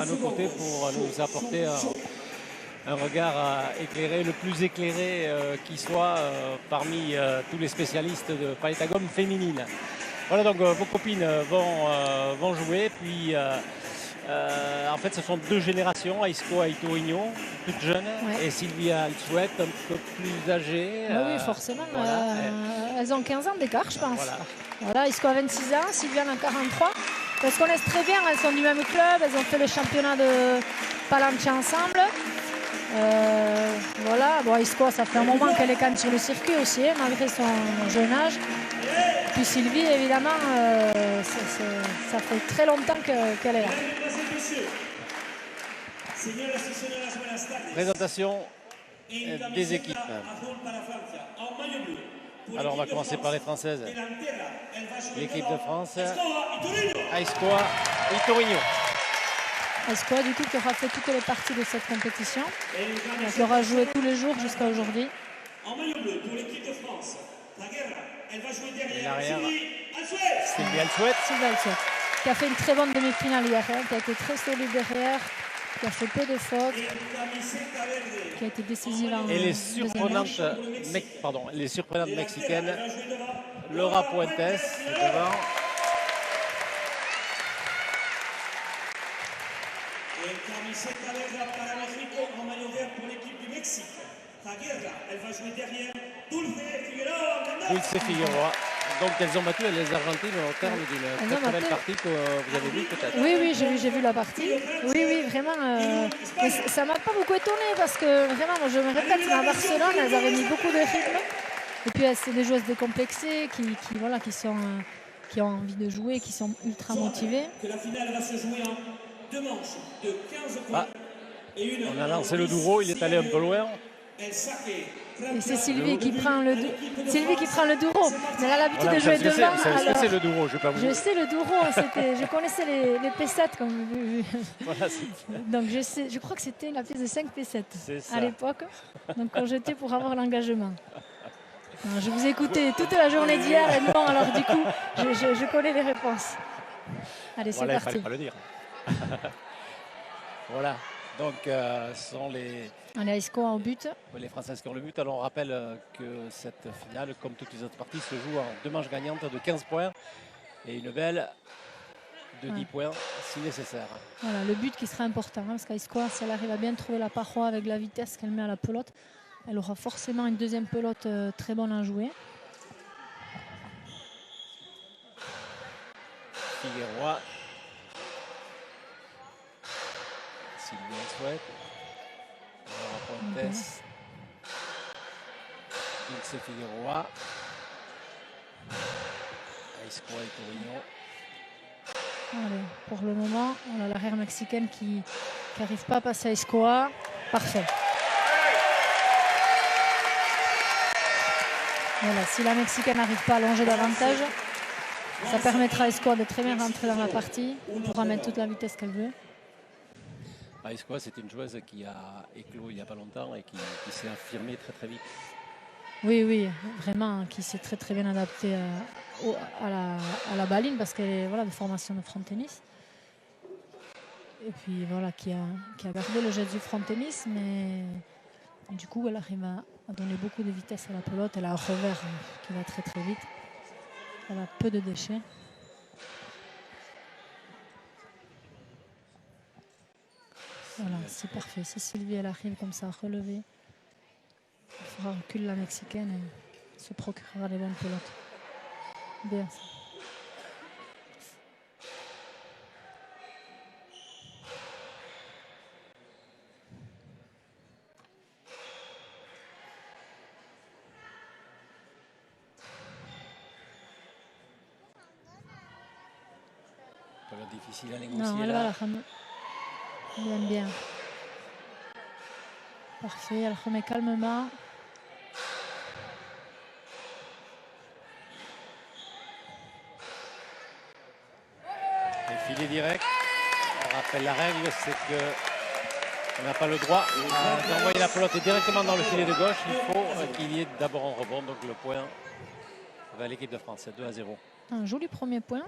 à nos côtés pour nous apporter un regard éclairé, le plus éclairé qui soit parmi tous les spécialistes de palette à gomme féminine. Voilà, donc vos copines vont jouer, puis en fait ce sont deux générations, Aisco et Torigno, toutes jeunes, et Sylvia Alsouet, un peu plus âgée. Oui, forcément, voilà. Elles ont 15 ans d'écart, je pense. Voilà, Aisco a 26 ans, Sylvia en a 43. Elles se connaissent très bien, elles sont du même club, elles ont fait le championnat de Palanche ensemble. Voilà, bon, Aisco, ça fait un moment qu'elle est quand même sur le circuit aussi, malgré son jeune âge. Puis Sylvie, évidemment, ça fait très longtemps qu'elle est là. Présentation des équipes. Alors on va commencer par les Françaises. L'équipe de France, Aiscoa et Torigno. Aiscoa, du coup, qui aura fait toutes les parties de cette compétition, qui aura joué tous les jours jusqu'à aujourd'hui. En maillot bleu pour l'équipe de France, elle va jouer derrière l'arrière, Sylvie Alsouet. Sylvie Alsouet, qui a fait une très bonne demi-finale hier, qui a été très solide derrière, qui a fait peu de fautes, qui a été décisive en et les surprenantes, mexicaines, Laura Puentes devant. Et camiseta verde para México en maillot vert pour l'équipe du Mexique. Zaguerra, elle va jouer derrière Dulce Figueroa. Donc elles ont battu les Argentines au terme d'une très belle partie que vous avez vue peut-être. Oui, j'ai vu la partie. Oui, vraiment. Ça m'a pas beaucoup étonné parce que vraiment, moi, je me répète, à Barcelone, elles avaient mis beaucoup de rythme. Et puis c'est des joueuses décomplexées qui ont envie de jouer, qui sont ultra motivées. Que la finale va se jouer en 2 manches de 15 points. On a lancé le Douro, il est allé un peu loin. Et c'est Sylvie qui prend le Douro. Mais elle a l'habitude de jouer devant. Vous savez ce que c'est le Douro, je ne vais pas vous dire. Je sais le Douro, je connaissais les P7 comme voilà, donc je crois que c'était la pièce de 5 P7 à l'époque. Donc on jetait pour avoir l'engagement. Je vous ai écouté toute la journée d'hier et non, alors du coup, je connais les réponses. Allez, c'est parti. Il ne fallait pas le dire. Voilà. Donc, ce sont les Aiscoa en but. Les Françaises qui ont le but. Alors, on rappelle que cette finale, comme toutes les autres parties, se joue en 2 manches gagnantes de 15 points et une belle de 10 points si nécessaire. Voilà, le but qui sera important, parce qu'Aiscoa, si elle arrive à bien trouver la paroi avec la vitesse qu'elle met à la pelote, elle aura forcément une deuxième pelote très bonne à jouer. Figueroa. Sylvie Alsouet. Laura Puentes. Dulce Figueroa. Aiscoa et Torigno. Allez, pour le moment, on a l'arrière mexicaine qui n'arrive pas à passer à Aiscoa. Parfait. Voilà, si la mexicaine n'arrive pas à allonger davantage, ça permettra à Aiscoa de très bien rentrer dans la partie. On pourra mettre toute la vitesse qu'elle veut. Aiscoa, c'est une joueuse qui a éclos il n'y a pas longtemps et qui s'est affirmée très très vite. Oui, vraiment, qui s'est très très bien adaptée à la baline parce qu'elle est de formation de front tennis. Et puis voilà, qui a gardé le jet du front tennis, mais du coup elle arrive à donner beaucoup de vitesse à la pelote. Elle a un revers qui va très très vite. Elle a peu de déchets. Voilà, c'est parfait. Si Sylvie elle arrive comme ça à relever, il fera reculer la mexicaine et se procurera les bonnes pelotes. Bien ça. Difficile à négocier. Non, elle va la ramener. Bien. Parfait, elle remet calmement. Le filet direct. On rappelle la règle, c'est qu'on n'a pas le droit d'envoyer la pelote directement dans le filet de gauche. Il faut qu'il y ait d'abord un rebond. Donc le point va à l'équipe de France. C'est 2-0. Un joli premier point.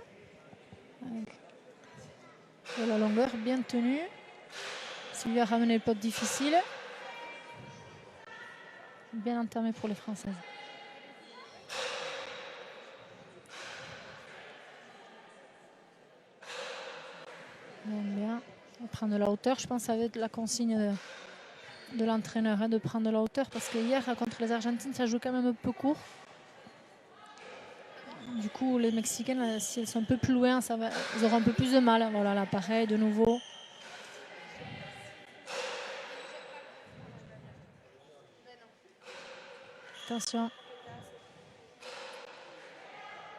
De la longueur bien tenue. Sylvie a ramené le pot difficile. Bien entamé pour les Françaises. Bien. On va prendre de la hauteur. Je pense que ça va être la consigne de l'entraîneur, hein, de prendre de la hauteur, parce que hier contre les Argentines, ça joue quand même un peu court. Du coup, les Mexicaines, si elles sont un peu plus loin, elles auront un peu plus de mal. Voilà, là, pareil, de nouveau. Attention.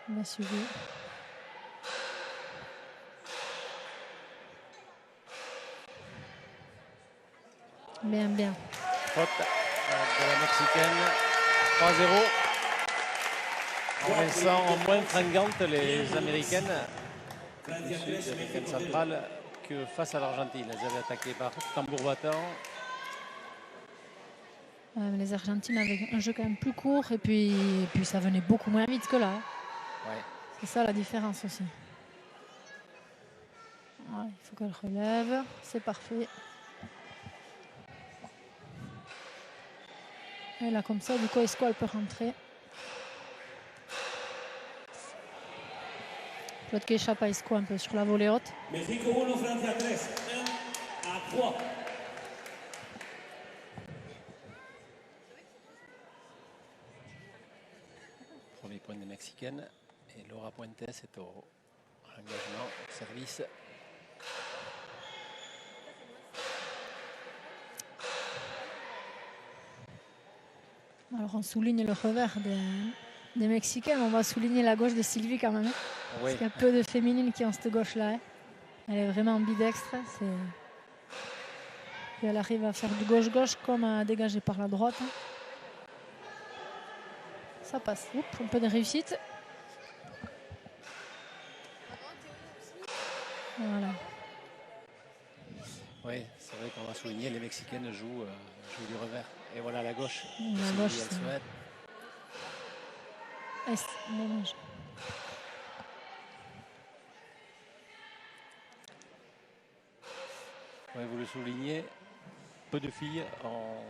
Bien suivi. Bien, bien. Faute de la Mexicaine. 3-0. En laissant en moins fringantes les Américaines du Sud, Américaines centrales, que face à l'Argentine. Elles avaient attaqué par tambour battant. Les Argentines avec un jeu quand même plus court et puis ça venait beaucoup moins vite que là. Ouais. C'est ça la différence aussi. Ouais, il faut qu'elle relève. C'est parfait. Et là comme ça, du coup, Esco, elle peut rentrer. L'autre qui échappe à Esco un peu sur la volée haute. Mexico 1, Francia 3. 1-3. Premier point des Mexicaines. Et Laura Puentes est au engagement, au service. Alors on souligne le revers des Mexicaines. On va souligner la gauche de Sylvie quand même. Oui. Parce qu'il y a peu de féminines qui ont cette gauche-là. Hein. Elle est vraiment ambidextre. Puis elle arrive à faire du gauche-gauche comme à dégager par la droite. Hein. Ça passe. Oups, un peu de réussite. Voilà. Oui, c'est vrai qu'on va souligner, les Mexicaines jouent du revers. Et voilà la gauche. La gauche, elle souhaite. Mélange. Oui, vous le soulignez, peu de filles en...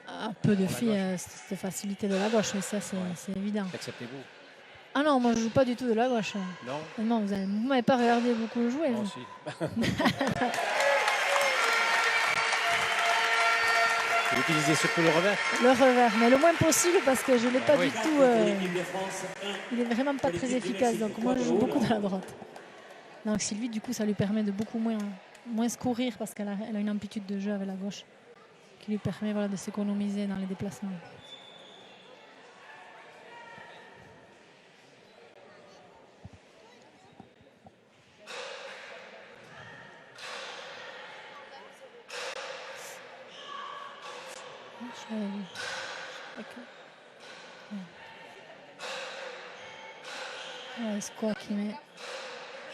Un peu de filles, cette facilité de la gauche, mais ça c'est évident. Acceptez-vous? Ah non, moi je joue pas du tout de la gauche. Non. Non, vous m'avez pas regardé beaucoup jouer. Moi vous. aussi. Vous utilisez surtout le revers? Le revers, mais le moins possible parce que je l'ai pas oui. du tout. Il est vraiment pas très efficace, donc moi je joue beaucoup de la droite. Donc Sylvie, du coup, ça lui permet de beaucoup moins se courir parce qu'elle a une amplitude de jeu avec la gauche qui lui permet voilà, de s'économiser dans les déplacements. Esco qui met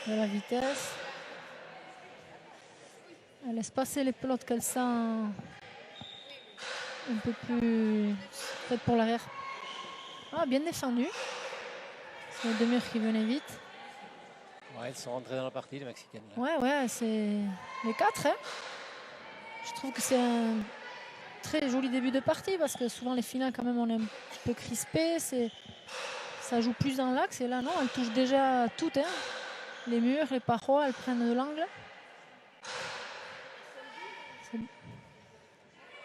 de la vitesse. Elle laisse passer les pelotes qu'elle sent un peu plus peut-être pour l'arrière. Ah, bien défendu. C'est les deux murs qui venaient vite. Ouais, elles sont rentrées dans la partie, les Mexicaines. Là. Ouais, c'est les quatre. Hein. Je trouve que c'est un très joli début de partie parce que souvent les finales, quand même, on est un peu crispé. Ça joue plus dans l'axe et là, non, elles touchent déjà toutes. Hein. Les murs, les parois, elles prennent de l'angle.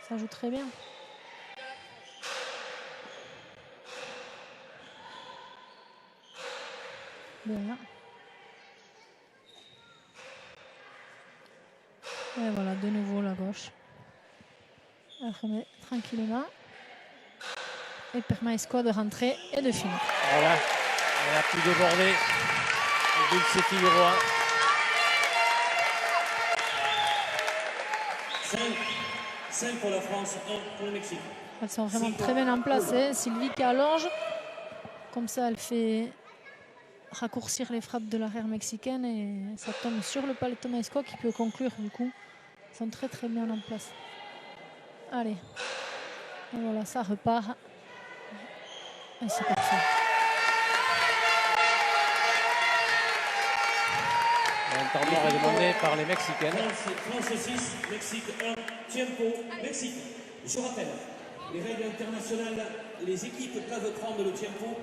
Ça joue très bien. Bien. Et voilà, de nouveau la gauche. Elle remet tranquillement. Et permet à Esco de rentrer et de finir. Voilà, elle a pu déborder. Dulcetti Leroy. 5 pour la France, 1 pour le Mexique. Elles sont vraiment très bien en place. Hein. Sylvie qui allonge. Comme ça, elle fait raccourcir les frappes de l'arrière mexicaine et ça tombe sur le palais de Thomas Esco qui peut conclure du coup. Ils sont très très bien en place. Allez. Et voilà, ça repart. Et c'est parfait. Un temps mort est demandé par les Mexicaines. France 6, Mexique 1, Tiempo, Mexique. Je rappelle, les règles internationales, les équipes peuvent prendre le Tiempo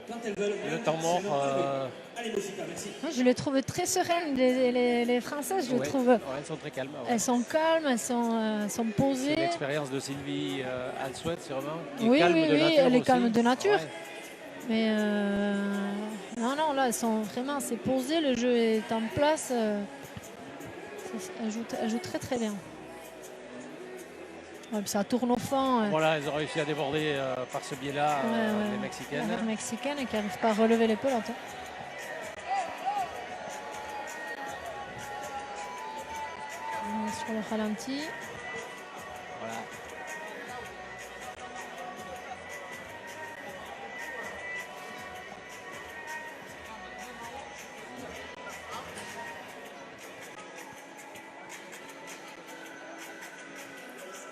quand elles veulent. Le temps mort. Allez, Mexique, merci. Moi, je les trouve très sereines, les Françaises. Je Ouais, trouve, ouais, elles sont très calmes. Ouais. elles sont calmes, elles sont C'est posées. l'expérience de Sylvie Alsouet, sûrement. Qui est Oui, calme oui, de oui, nature elle est aussi. calme de nature. Ouais. Mais non, non, là, elles sont vraiment, c'est posé, le jeu est en place. Elle joue très très bien. Ouais, puis ça tourne au fond. Voilà, elles ont réussi à déborder par ce biais-là les Mexicaines. Les Mexicaines qui n'arrivent pas à relever les pelotes. On est sur le ralenti. Voilà.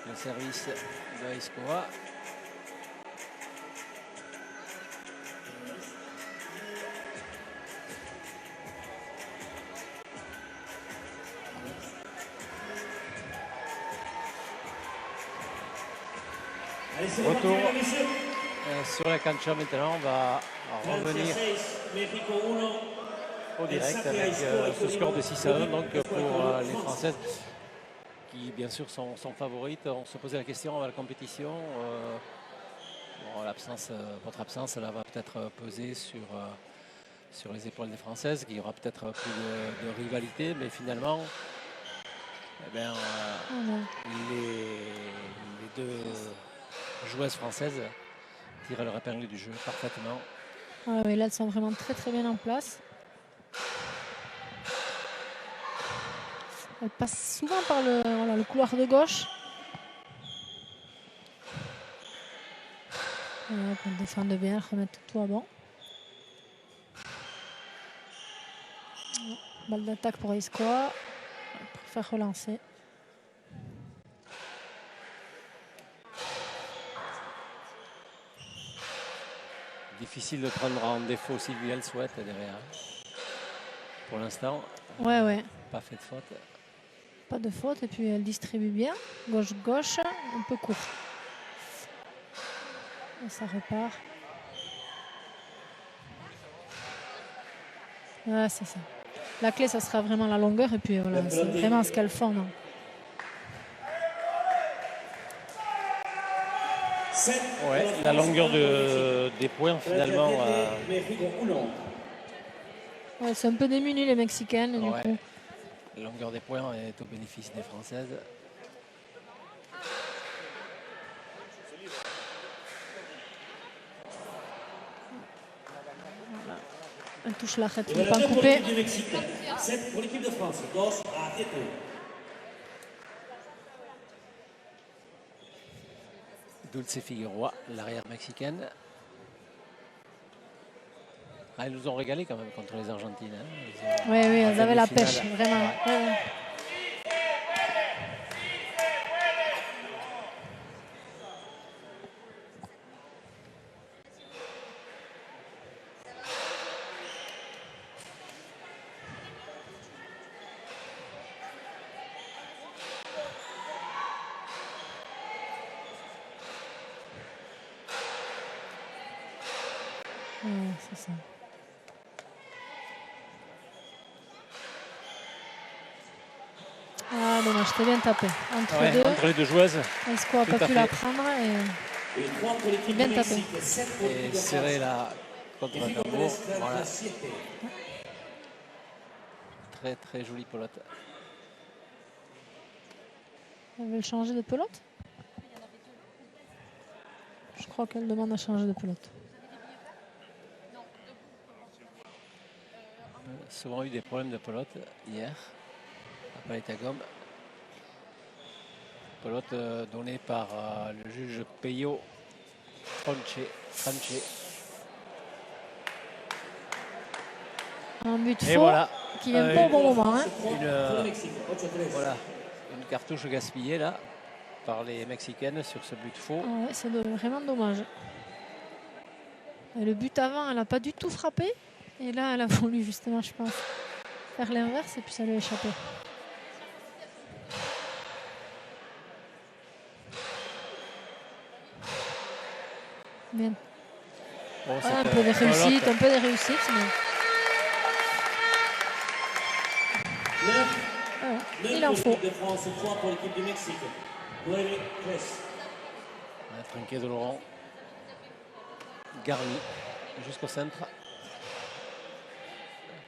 Le service de Escoa. Retour sur la cancha maintenant. On va revenir au direct avec ce score de 6-1 donc pour les Françaises qui bien sûr sont favorites. On se posait la question avant la compétition. Bon, votre absence là, va peut-être peser sur les épaules des Françaises, qu'il y aura peut-être plus de rivalité, mais finalement eh bien, les deux joueuses françaises tirent leur épingle du jeu parfaitement. Oui, là, elles sont vraiment très très bien en place. Elles passent souvent par le couloir de gauche. Elles défendent bien, elles remettent tout à bon. Balle d'attaque pour Escoa. Elle préfère relancer. Difficile de prendre en défaut Sylvie Alsouet derrière. Pour l'instant, Ouais. pas fait de faute. Pas de faute et puis elle distribue bien. Gauche-gauche, un peu court. Et ça repart. Ouais, c'est ça. La clé, ça sera vraiment la longueur et puis voilà, c'est vraiment ce qu'elles font. Non. Ouais, la longueur des points finalement. Ouais, c'est un peu démuni les Mexicaines. Du coup. La longueur des points est au bénéfice des Françaises. Voilà. Elle touche l'arrêt pour ne pas couper. 7 pour l'équipe de France. Dos à Tieto. Dulce Figueroa, l'arrière mexicaine. Ah, ils nous ont régalé quand même contre les Argentines. Hein. Oui, elles avaient la pêche, vraiment. Ouais. C'est ça. Ah dommage, c'était bien tapé. Entre les deux joueuses. Escoa n'a pas pu la prendre et bien tapé. Et serrer la contre la tambour. Voilà. Très très jolie pelote. Elle veut changer de pelote? Je crois qu'elle demande à changer de pelote. Souvent eu des problèmes de pelote hier à Paletagom. Pelote donnée par le juge Peyo Franche. Un but et faux voilà, qui vient pas au bon moment. Hein. Une cartouche gaspillée là par les Mexicaines sur ce but faux. Ouais, c'est vraiment dommage. Et le but avant, elle n'a pas du tout frappé. Et là, elle a voulu justement, je pense, faire l'inverse et puis ça lui a échappé. Bien. Bon, Voilà, un peu des réussites, un peu des réussites. Mais... Voilà, il en faut. De France, 3 pour l'équipe du Mexique. Trinquet de Laurent. Garni jusqu'au centre.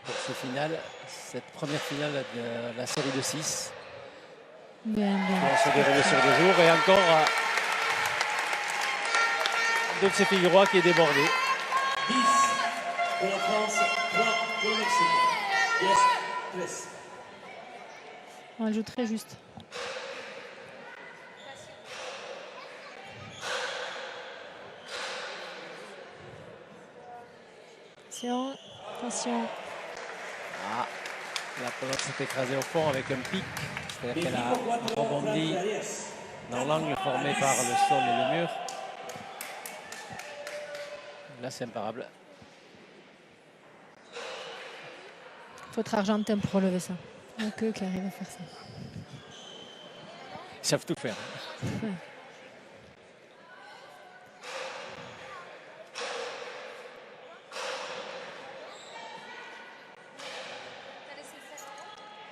Pour ce final, cette première finale de la série de 6. Bien, bien. Qui va se dérouler sur 2 jours. Et encore deux de ses Figueroa qui est débordé. 10 pour la France, 3 pour le Mexique. Yes, press. On joue très juste. Attention, attention. Ah, la pelote s'est écrasée au fond avec un pic. C'est-à-dire qu'elle a rebondi dans l'angle formé par le sol et le mur. Là, c'est imparable. Il faut être argentin pour relever ça. Il n'y a qu'eux qui arrivent à faire ça. Ils savent tout faire. Ouais.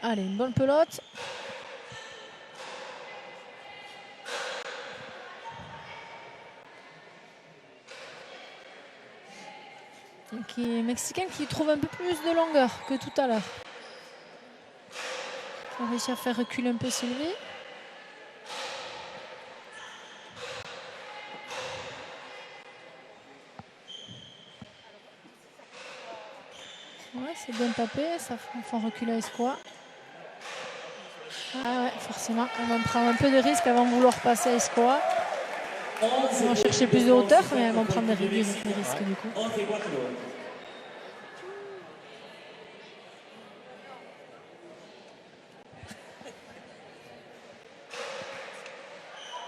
Allez, une bonne pelote. Mexicain qui trouve un peu plus de longueur que tout à l'heure. On a réussi à faire reculer un peu Sylvie. Ouais, c'est bien tapé, ça fait reculer Escoa. Ah ouais, forcément, on va prendre un peu de risque avant de vouloir passer à Escoa. Ils vont chercher plus de hauteur, mais elles vont prendre des risques du coup.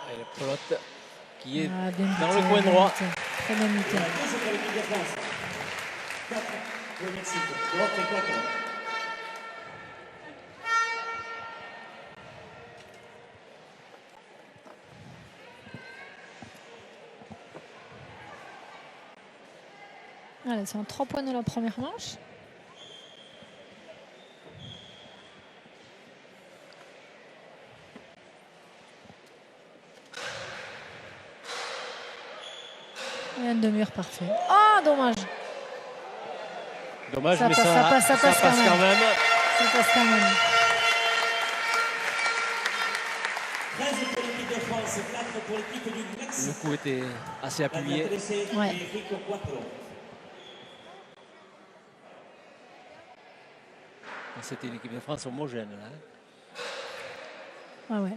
Et le pelote qui est dans le coin droit. Très bien muté. Allez, c'est en 3 points de la première manche. Et un demi-heure parfait. Ah, dommage. Dommage, ça mais passe, ça passe quand même. Ça passe quand même. 13 pour l'équipe de France, 4 pour l'équipe du Mexique. Le coup était assez appuyé. Ouais. C'était une équipe de France homogène. Là. Ah ouais.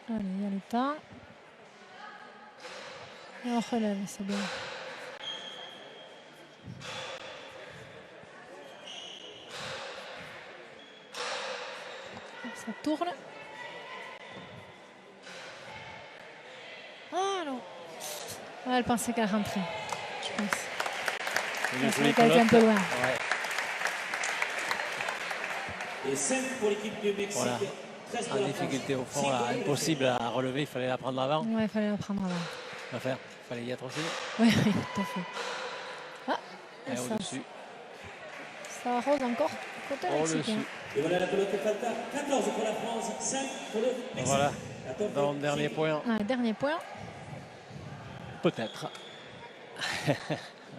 Allez, il y a le temps. Et on relève, c'est bien. Ça tourne. Ah non. Ouais, elle pensait qu'elle rentrait, je pense. Elle était un peu loin. Ouais. Et 5 pour l'équipe du Mexique. Voilà. 13 En difficulté au fond, là, impossible à relever, il fallait la prendre avant. Ouais, il fallait la prendre avant. Il fallait y être aussi. Oui, oui, tout à fait. Ah, et au-dessus. Ça arrose encore côté mexicain. Et voilà la pelote Falta. 14 pour la France, 5 pour le Mexique. Voilà. Dans le dernier point. Ah, dernier point. Peut-être.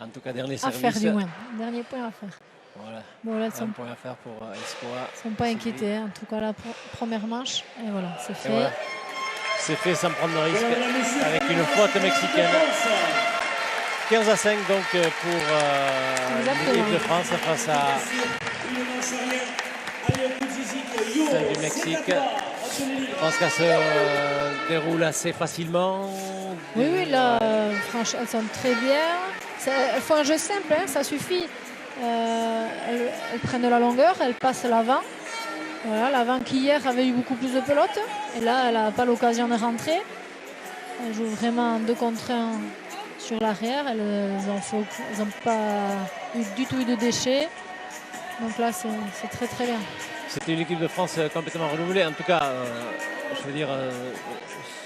En tout cas, dernier service. À faire du moins. Dernier point à faire. Voilà. Bon, là, un point à faire pour Escoa. Ils ne sont pas inquiétés. Hein. En tout cas, la première manche. Et voilà, c'est fait. Voilà. C'est fait sans prendre de risque. Avec une faute mexicaine. 15-5 donc pour l'équipe de France face à celle du Mexique. Je pense qu'elle se déroule assez facilement. Oui, oui, là, franchement, elles sont très bien. Elles font un jeu simple, hein, ça suffit. Elles prennent de la longueur, elles passent l'avant. Voilà, l'avant qui hier avait eu beaucoup plus de pelote. Et là, elle n'a pas l'occasion de rentrer. Elle joue vraiment en 2 contre 1 sur l'arrière. Elles n'ont pas du tout eu de déchets. Donc là, c'est très très bien. C'était une équipe de France complètement renouvelée. En tout cas, je veux dire,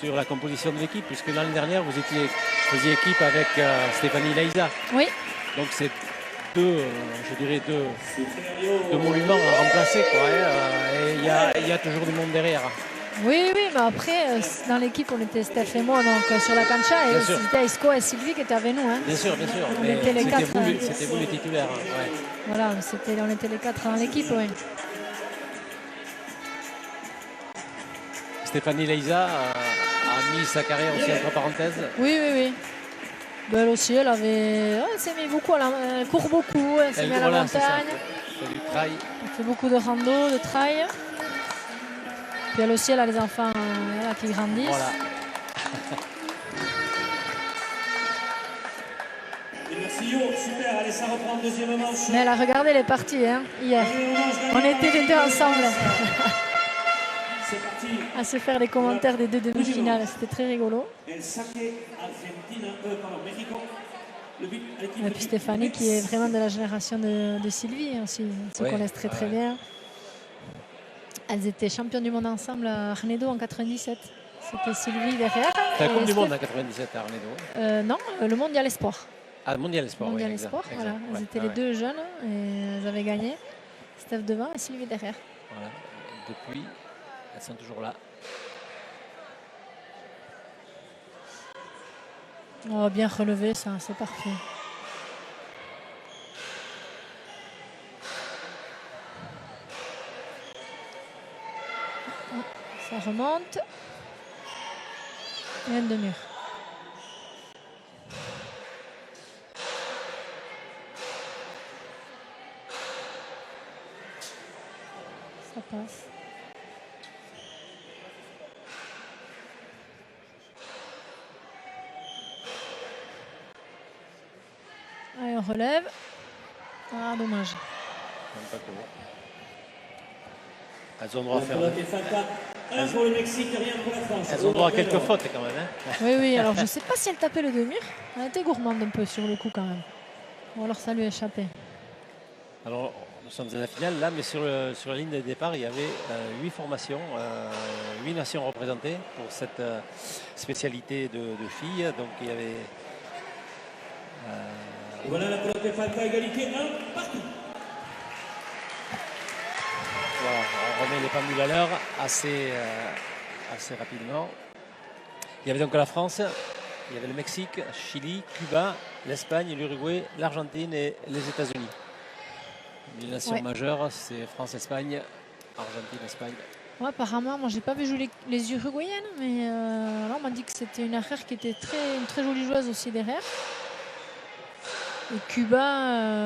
sur la composition de l'équipe, puisque l'année dernière, vous faisiez équipe avec Stéphanie Leiza. Oui. Donc c'est deux monuments à remplacer, quoi, hein, et il y a toujours du monde derrière. Oui, mais après, dans l'équipe, on était Steph et moi donc, sur la cancha, et c'était Isco et Sylvie qui étaient avec nous. Hein. Bien sûr. On était les 4. C'était vous les titulaires. Ouais. Voilà, on était les 4 dans l'équipe. Ouais. Stéphanie Leiza a mis sa carrière aussi entre parenthèses. Oui. Elle aussi, elle s'est mis beaucoup, elle court beaucoup, elle s'est mis à la montagne. C'est du trail. Elle fait beaucoup de rando, de trail. Puis elle aussi, elle a les enfants qui grandissent. Voilà. Merci Yo, super, allez, ça reprend le deuxième manche. Mais elle a regardé les parties hier. On était les deux ensemble. À se faire les commentaires des 2 demi-finales, c'était très rigolo. Et puis Stéphanie qui est vraiment de la génération de Sylvie aussi, ils se connaissent très très bien. Elles étaient championnes du monde ensemble à Arnedo en 97. C'était Sylvie derrière. C'est la Coupe du Monde en 97 à Arnedo. Non, le Mondial Espoir. Ah, le Mondial Espoir, Mondial Espoir, voilà. Elles étaient les 2 jeunes et elles avaient gagné. Steph devant et Sylvie derrière. Voilà. Depuis, elles sont toujours là. Oh, bien relevé, ça, c'est parfait. Ça remonte. Et un demi-mur. Ça passe. Allez, on relève. Ah, dommage. Elles ont droit à faire. Pour le Mexique, rien pour la France. Elles ont droit à quelques fautes quand même. Hein. Oui, alors je ne sais pas si elle tapait le demi-mur. Elle était gourmande un peu sur le coup quand même. Ou alors ça lui a échappé. Alors, nous sommes à la finale là, mais sur la ligne de départ, il y avait 8 formations, 8 nations représentées pour cette spécialité de filles. Donc il y avait. Voilà la pelote Falca, égalité 1 partout. Voilà, on remet les pendules à l'heure assez rapidement. Il y avait donc la France, il y avait le Mexique, Chili, Cuba, l'Espagne, l'Uruguay, l'Argentine et les États-Unis. Les nations majeures, c'est France, Espagne, Argentine, Espagne. Ouais, apparemment, moi j'ai pas vu jouer les Uruguayennes, mais là on m'a dit que c'était une arrière qui était une très jolie joueuse aussi derrière. Et Cuba,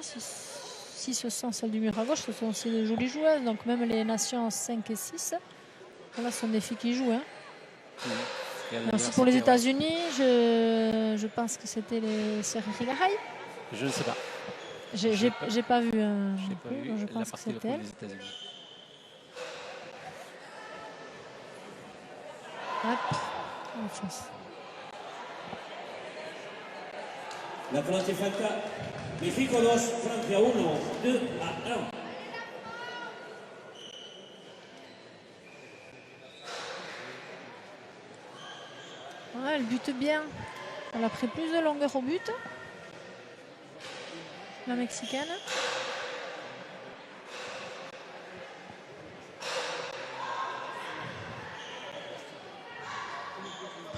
si ce sont celles du mur à gauche, ce sont aussi de jolies joueuses. Donc même les nations 5 et 6, voilà, ce sont des filles qui jouent. Hein. Ensuite, pour les États-Unis, je pense que c'était les sœurs Higaray. Je ne sais pas. J'ai pas vu. Je pense que c'était elle. Hop, on fonce. La pelota Falca, México 2, Francia 1, 2 à 1. Ouais, elle bute bien. Elle a pris plus de longueur au but. La Mexicaine.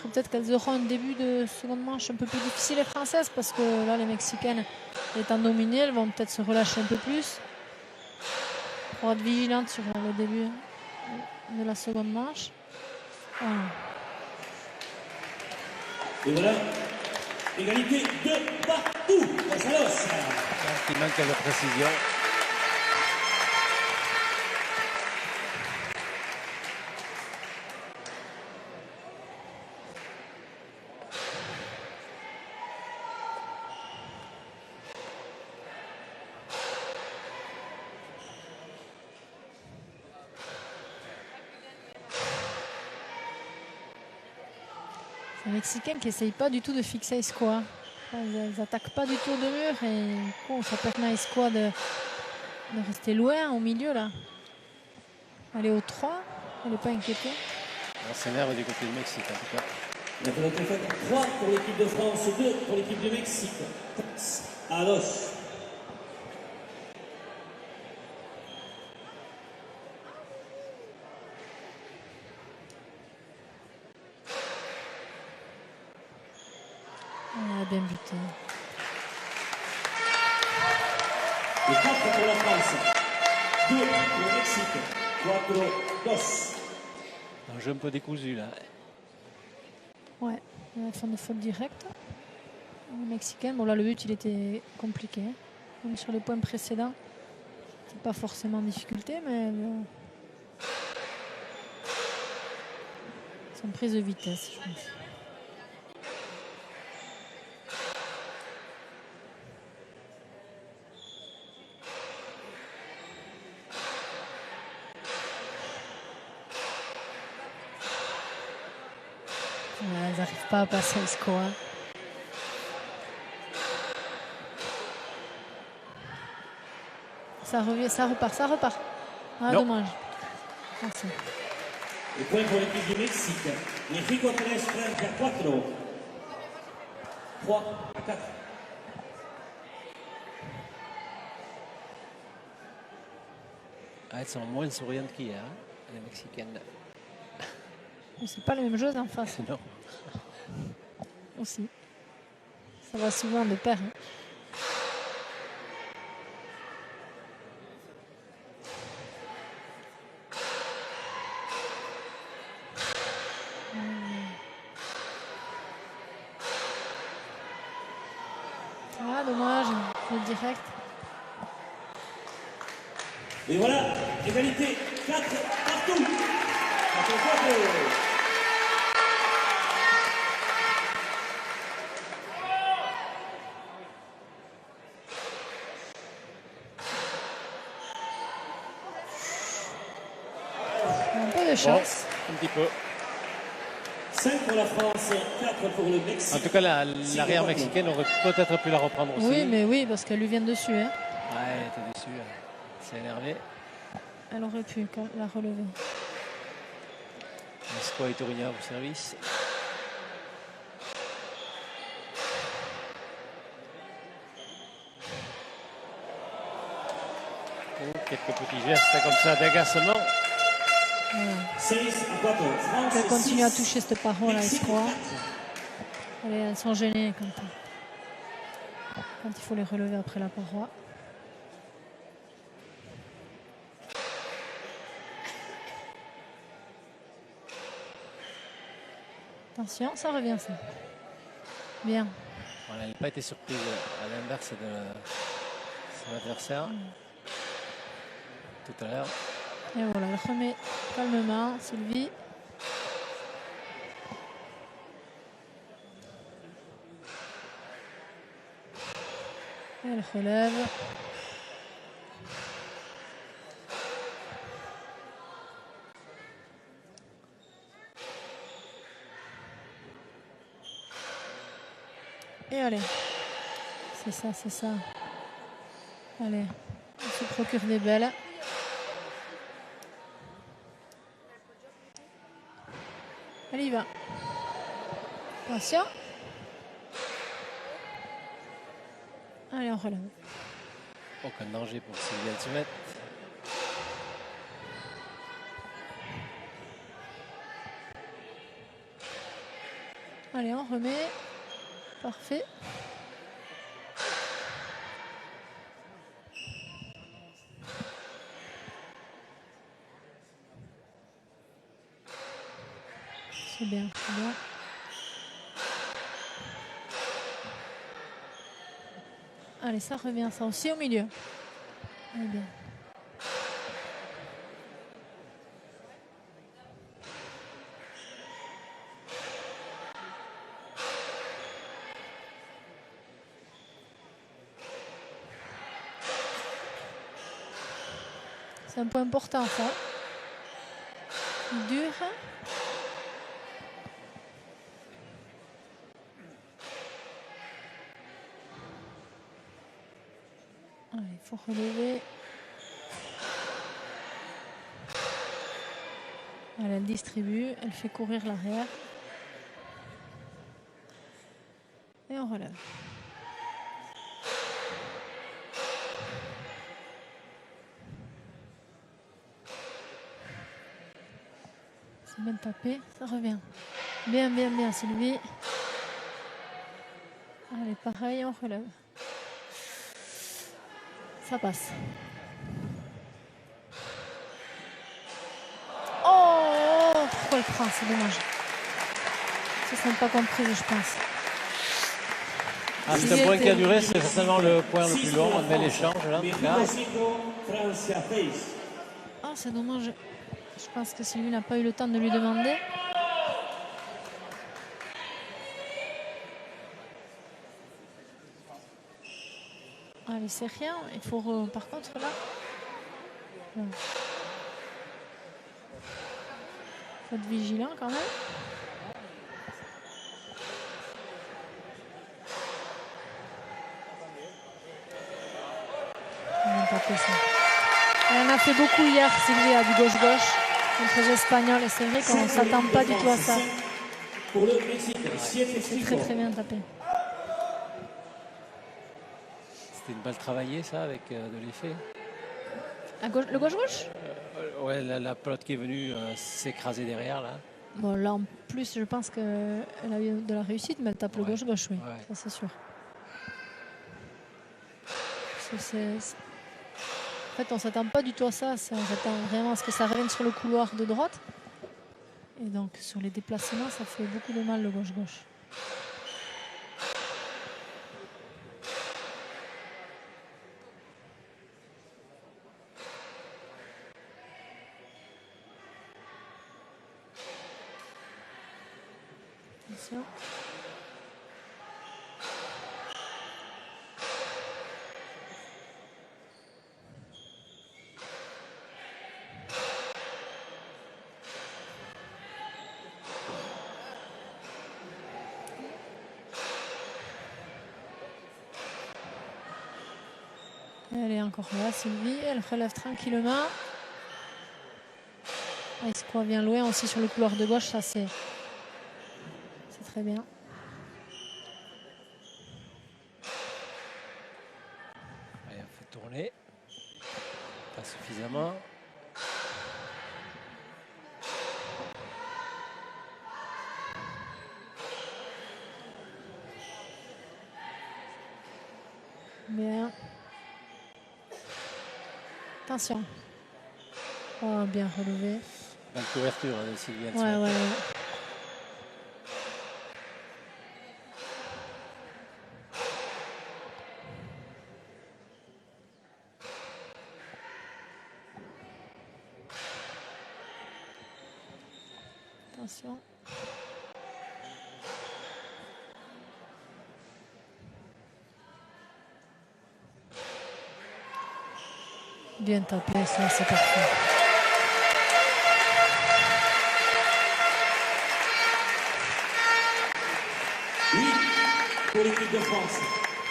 Peut-être qu'elles auront un début de seconde manche un peu plus difficile les Françaises parce que là les Mexicaines étant dominées, elles vont peut-être se relâcher un peu plus pour être vigilantes sur le début de la seconde manche. Voilà. Et voilà, égalité de partout. González. Il manque de précision. Les Mexicains qui n'essayent pas du tout de fixer Iscoa. Ils n'attaquent pas du tout de mur et bon, ça permet à Iscoa de rester loin au milieu là. Elle est au 3, elle n'est pas inquiétée. On s'énerve du côté du Mexique en tout cas. La pelote est faite 3 pour l'équipe de France, 2 pour l'équipe du Mexique. À Los. On a bien buté. Et 4 pour la France, 2 pour le Mexique, 4-2. Un jeu un peu décousu là. Ouais, ils font des fautes directes. Les Mexicains, bon là le but il était compliqué. Comme sur les points précédents, c'est pas forcément en difficulté, mais bon. Ils sont prises de vitesse, je pense. Ils n'arrivent pas à passer le score. Ça revient, ça repart. Ah, dommage. Merci. Le point pour l'équipe du Mexique. México 3 frente a 4. 3 à 4. Ah, elles sont moins souriantes qu'hier, hein, les Mexicaines. Mais c'est pas la même chose en face. Non. Aussi. Ça va souvent de pair. Hein. Ah, dommage. C'est direct. Et voilà, égalité 4 partout. 4-4. Un peu de chance. Bon, un petit peu. 5 pour la France, 4 pour le Mexique. En tout cas, l'arrière mexicaine aurait peut-être pu la reprendre aussi. Oui, mais oui, parce qu'elle lui vient dessus. Hein. Ouais, elle était déçue. Elle s'est énervée. Elle aurait pu la relever. Iscoa et Tourigna au service. Oh, quelques petits gestes comme ça d'agacement. Voilà. 6 à 4. France, Elle continue à 6. toucher cette parole, là, Iscoa. Elles sont gênées quand il faut les relever après la paroi. Attention, ça revient ça. Bien. Voilà, elle n'a pas été surprise à l'inverse de son adversaire tout à l'heure. Et voilà, elle remet calmement Sylvie. Elle relève. Et allez. C'est ça, c'est ça. Allez, on se procure des belles. Elle y va. Attention. Allez, on relève. Aucun danger pour Sylvie Alsumet. Allez, on remet. Parfait. C'est bien, c'est bien. Allez, ça revient, ça aussi au milieu. Allez, bien. C'est un point important, ça. Dur. faut relever. Elle distribue, elle fait courir l'arrière. Et on relève. C'est bien tapé, ça revient. Bien, bien, bien, Sylvie. Allez, pareil, on relève. Ça passe. Oh, pourquoi elle prend? C'est dommage. Ça ne sont pas compris, je pense. Ah, c'est un point qui a duré, c'est certainement le point le plus long. Un bel échange là. Ah, c'est dommage. Je pense que Sylvie n'a pas eu le temps de lui demander. Allez, c'est rien. Il faut par contre là. Il faut être vigilant quand même. Elle en a fait beaucoup hier, Sylvie, à du gauche-gauche contre les Espagnols. Et c'est vrai qu'on ne s'attend pas du tout à ça. C'est très très bien tapé. C'était une balle travaillée, ça, avec de l'effet. Le gauche-gauche Ouais, la pelote qui est venue s'écraser derrière, là. Bon, là, en plus, je pense qu'elle a eu de la réussite, mais elle tape le gauche-gauche, oui. Ouais. Ça, c'est sûr. En fait, on ne s'attend pas du tout à ça. On s'attend vraiment à ce que ça revienne sur le couloir de droite. Et donc, sur les déplacements, ça fait beaucoup de mal, le gauche-gauche. Attention. Elle est encore là, Sylvie. Elle relève tranquillement. Escois vient loin aussi sur le couloir de gauche. Ça, c'est très bien. Allez, on fait tourner. Pas suffisamment. Bien. Attention. Oh, bien relevé. Belle couverture de Sylvie. Ouais. Attention. Bien tapé, ça, c'est parfait. Oui, pour l'équipe de France.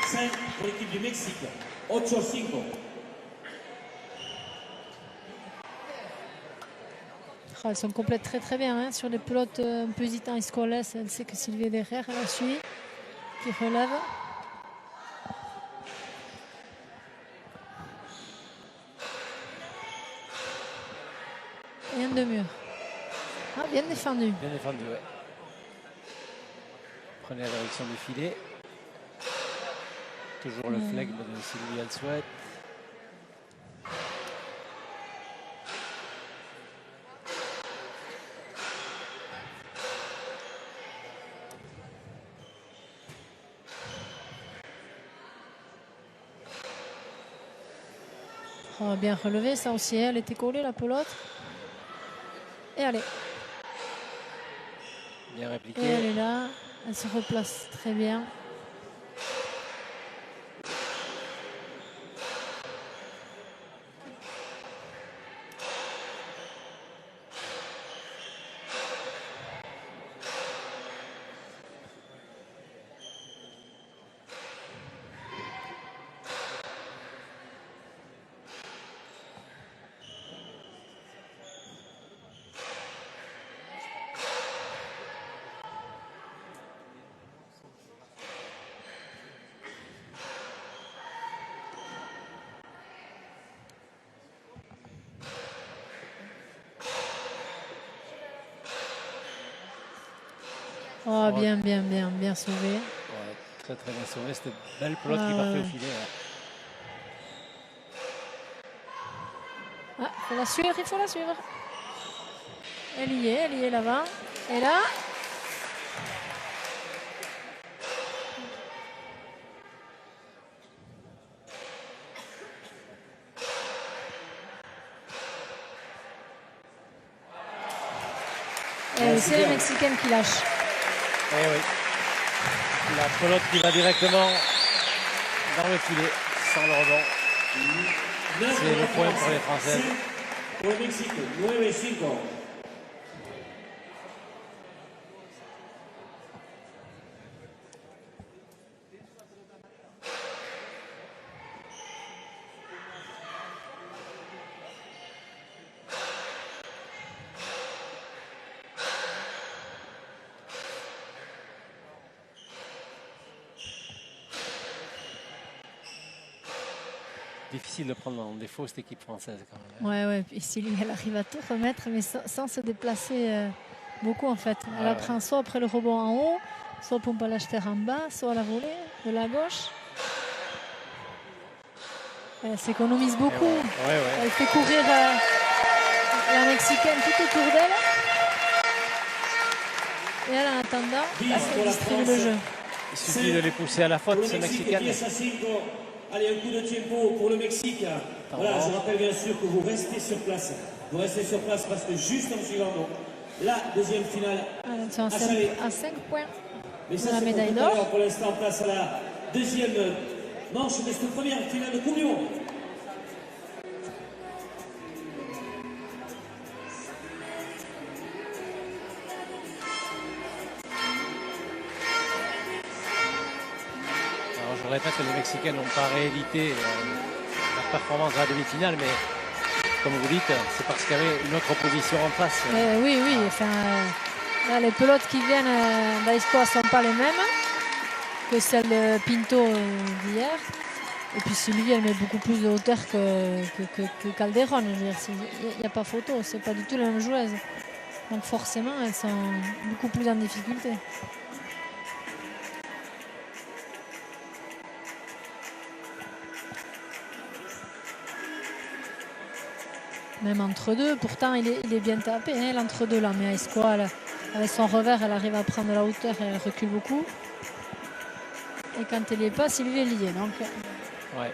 5 pour l'équipe du Mexique. 8-5. Elles sont complètes très très bien hein. Sur les pelotes un peu hésitant Escoles, elle sait que Sylvie est derrière, elle la suit, qui relève. Et un de mur. Ah, bien défendu. Bien défendu, ouais. Prenez la direction du filet. Toujours le flegme de Sylvie Elsouet. Oh, bien relevé, ça aussi, elle était collée la pelote. Et allez. Bien répliqué. Et elle est là, elle se replace très bien. Oh, bien, bien, bien, bien sauvé. Ouais, très très bien sauvé. C'était belle pelote qui partait au filet. Ah, faut la suivre, il faut la suivre. Elle y est là-bas. Et là, et c'est les Mexicaines qui lâchent. Eh oui. La pelote qui va directement dans le filet, sans le rebond. C'est le point pour les Françaises. Pour le Mexique, 9-5. Difficile de prendre en défaut cette équipe française quand même. Ouais, ouais. Et Sylvie, elle arrive à tout remettre, mais sans se déplacer beaucoup en fait. Elle apprend soit après le rebond en haut, soit pompe à l'acheter en bas, soit à la volée de la gauche. Elle s'économise beaucoup. Ouais. Elle fait courir la Mexicaine tout autour d'elle. Et elle, en attendant, elle distribue le jeu. Il suffit de les pousser à la faute, ces Mexicaines. Allez, un coup de tempo pour le Mexique. Voilà, je rappelle bien sûr que vous restez sur place. Vous restez sur place parce que juste en suivant la deuxième finale Elles sont à 5 points mais de ça, la c'est médaille pour tout à l'heure. d'or. Pour l'instant, place à la deuxième manche de cette première finale de Coupe du Monde. Alors, je répète que les Mexicaines n'ont pas réédité la performance de la demi-finale, mais comme vous dites, c'est parce qu'il y avait une autre opposition en face. Oui. Enfin, là, les pelotes qui viennent d'Aiscoa ne sont pas les mêmes que celles de Pinto d'hier. Et puis Sylvie, elle met beaucoup plus de hauteur que Calderon. Il n'y a pas photo, c'est pas du tout la même joueuse. Donc forcément, elles sont beaucoup plus en difficulté. Même entre deux, pourtant il est bien tapé, hein, l'entre-deux là. Mais Aiscoa, avec son revers, elle arrive à prendre la hauteur et elle recule beaucoup. Et quand elle n'y est pas, Sylvie est liée. Donc... Ouais.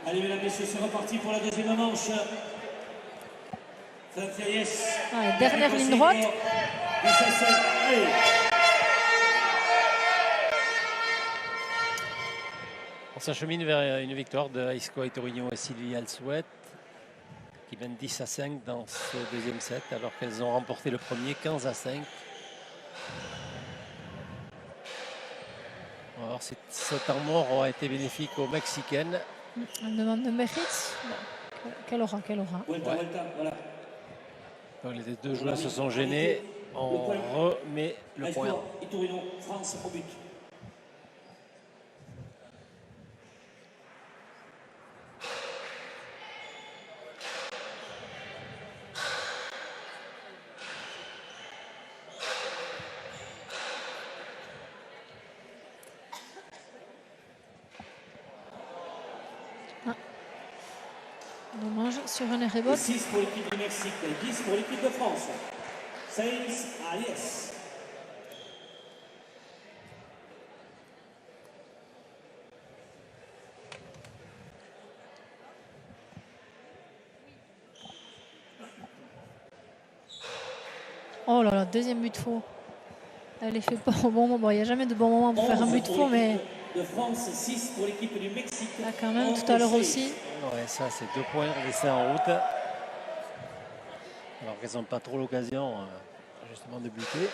Allez, mesdames, messieurs, c'est reparti pour la deuxième manche. Dernière ligne droite. Allez. On s'achemine vers une victoire de Aiscoa Itorino et Sylvie Alsouet, qui mènent 10-5 dans ce deuxième set, alors qu'elles ont remporté le premier 15-5. Alors, ce temps mort aura été bénéfique aux Mexicaines. On demande de mérite. Quelle aura. Ouais. Donc, les deux joueurs se sont gênés. On remet le point. Itorino, France au but. Dommage sur un rebote. 6 pour l'équipe du Mexique, 10 pour l'équipe de France. 6 à 10. Oh là là, deuxième but faux. Elle les fait pas au bon moment. Il n'y a jamais de bon moment pour faire un but faux, mais... De France, 6 pour l'équipe du Mexique. Là quand même, tout à l'heure aussi. Ouais, ça c'est 2 points laissés en route. Alors qu'elles n'ont pas trop l'occasion justement de buter.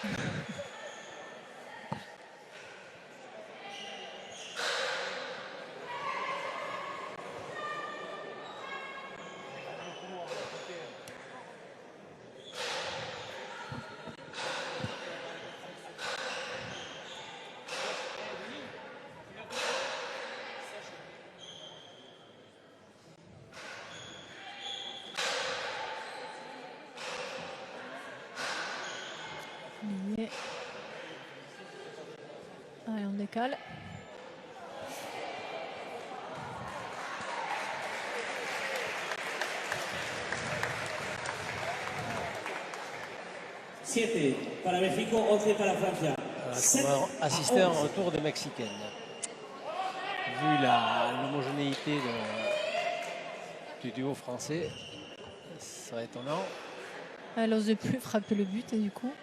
Lié. Allez, on décale. Siete para México, 11 para Francia. On va assister à un retour des Mexicaines. Vu l'homogénéité du duo français, ça serait étonnant. Elle n'ose plus frapper le but et du coup.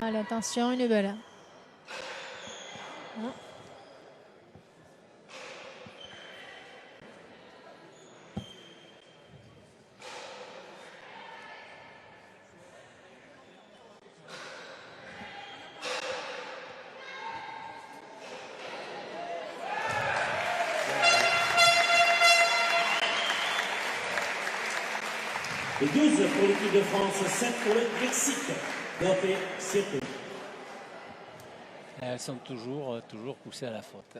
Allez, attention, une belle. Hein. Et 12 pour l'équipe de France, 7 pour le Mexique. Doté 7. Elles sont toujours poussées à la faute.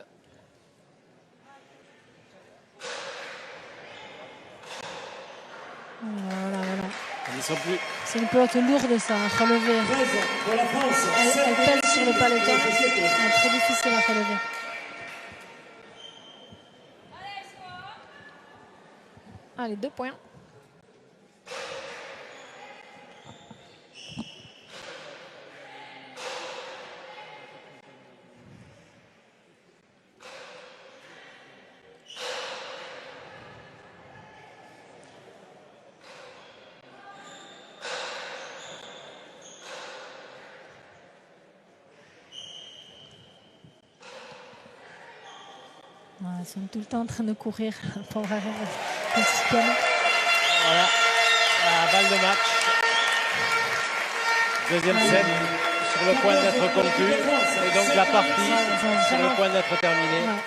Voilà. Elles sont plus. C'est une pelote lourde, ça, à relever. 13 pour la France. Elle pèse sur le paleton. C'est très difficile à relever. Allez, 2 points. Elles sont tout le temps en train de courir pour mexicaine. Voilà, la balle de match. Deuxième set sur le point d'être conclu. Et donc la partie sur le point d'être terminée. Ouais.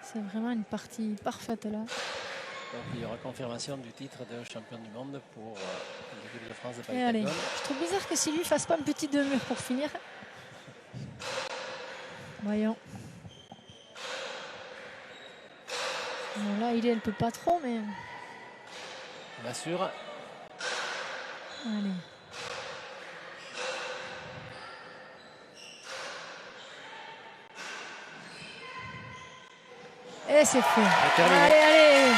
C'est vraiment une partie parfaite là. Donc il y aura confirmation du titre de champion du monde pour l'équipe de France de Et allez, Paris-Tagone. je trouve bizarre que Sylvie ne fasse pas un petit demi-mur pour finir. Voyons. Bon, là, elle ne peut pas trop, mais... Bien sûr. Allez. Et c'est fait. Terminé. Allez.